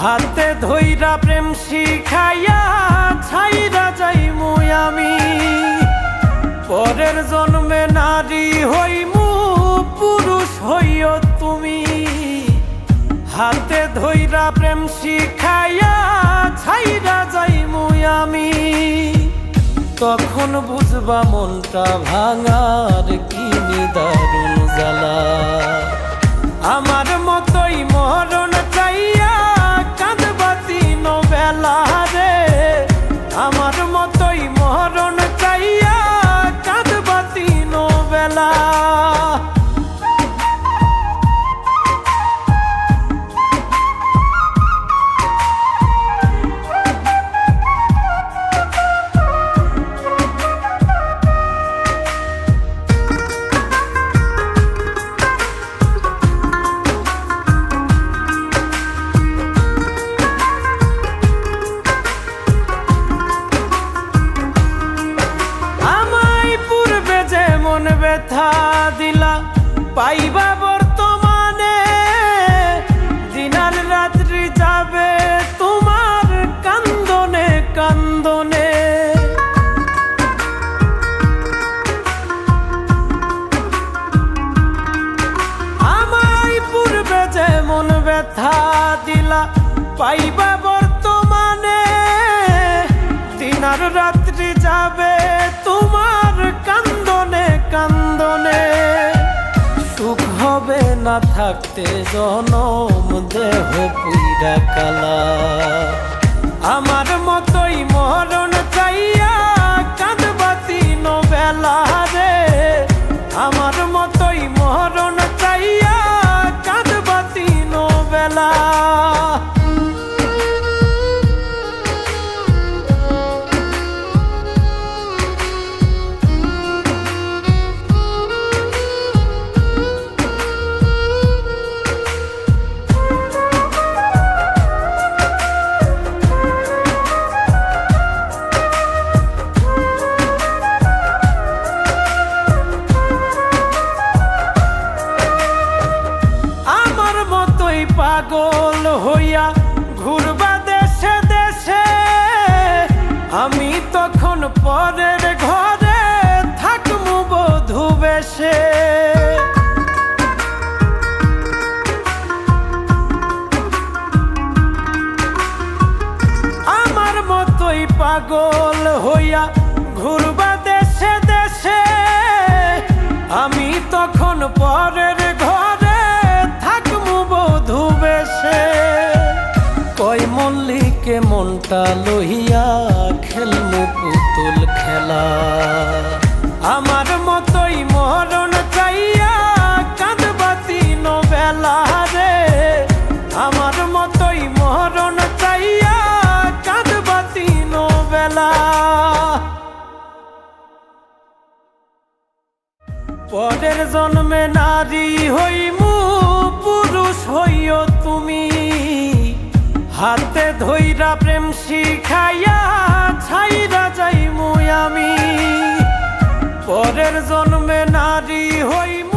হাতে ধইরা প্রেম শিখাইয়া ছাইরা যাইমু আমি, পরের জন্মে নারী হইমু পুরুষ হইও তুমি। হাতে ধইরা প্রেম শিখাইয়া ছাইরা যাইমু আমি, তখন বুঝবা মনটা ভাঙার কি নিদারুণ জ্বালা। আমার মতোই মরণ চাইয়া কাঁদবা দিন বেলা রে, আমার মতোই মরণ চাইয়া কাঁদবা দিন বেলা। ব্যথা দিলা পাইবা বর্তমানে, দিনার রাত্রি যাবে তোমার কান্দনে কান্দনে। আমায় পূর্বে যেমন ব্যথা দিলা পাইবা বর্তমানে, দিনার রাত্রি যাবে তোমার কান্দনে কান্দনে। সুখ হবে না থাকতে জনম দেহ পুইরা কালা, আমার মতোই মরণ চাইয়া কাঁদবা দিন বেলা রে, আমার মতোই মরণ চাইয়া কাঁদবা দিন বেলা। পাগল হইয়া ঘুরবা দেশে দেশে, আমি তখন পরের ঘরে থাকমু বধূ বেশে। আমার মতোই পাগল হইয়া ঘুরবা দেশে দেশে, আমি তখন পরের ঘরে কই মল্লিকে মনটা লইয়া খেলমু পুতুল খেলা। আমার মতোই মরণ চাইয়া কাঁদবা দিন বেলা রে, আমার মতোই মরণ চাইয়া কাঁদবা দিন বেলা। পরের জন্মে নারী হইমু পুরুষ হইও তুমি। হাতে ধইরা প্রেম শিখাইয়া ছাইরা যাইমু আমি, পরের জন্মে নারী হইমু।